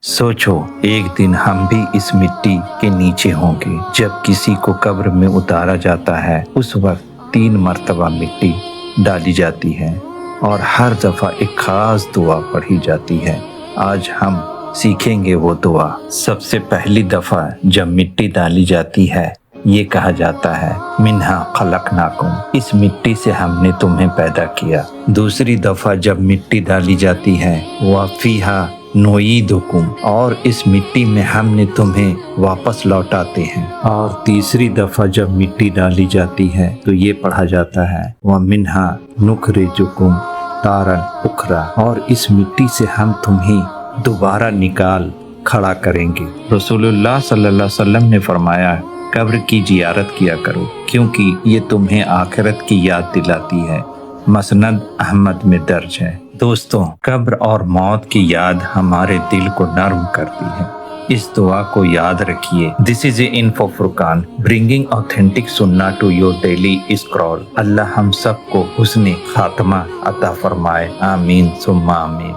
सोचो एक दिन हम भी इस मिट्टी के नीचे होंगे। जब किसी को कब्र में उतारा जाता है उस वक्त 3 मर्तबा मिट्टी डाली जाती है और हर दफा एक खास दुआ पढ़ी जाती है। आज हम सीखेंगे वो दुआ। सबसे पहली दफा जब मिट्टी डाली जाती है ये कहा जाता है मिन्हा खलकनाकुम, इस मिट्टी से हमने तुम्हें पैदा किया। दूसरी दफा जब मिट्टी डाली जाती है वफीहा नुईदुकुम, और इस मिट्टी में हमने तुम्हें वापस लौटाते हैं। और तीसरी दफा जब मिट्टी डाली जाती है तो ये पढ़ा जाता है व मिन्हा नुखरिजुकुम तारन उखरा, और इस मिट्टी से हम तुम्हें दोबारा निकाल खड़ा करेंगे। रसूलुल्लाह सल्लल्लाहु अलैहि वसल्लम ने फरमाया कब्र की जियारत किया करो क्योंकि ये तुम्हें आखिरत की याद दिलाती है। मसनद अहमद में दर्ज है। दोस्तों, कब्र और मौत की याद हमारे दिल को नर्म करती है। इस दुआ को याद रखिए। This is a info Furqan bringing authentic सुन्ना टू योर डेली स्क्रॉल। अल्लाह हम सबको हुस्ने खात्मा अता फरमाए। आमीन सुम्मा आमीन।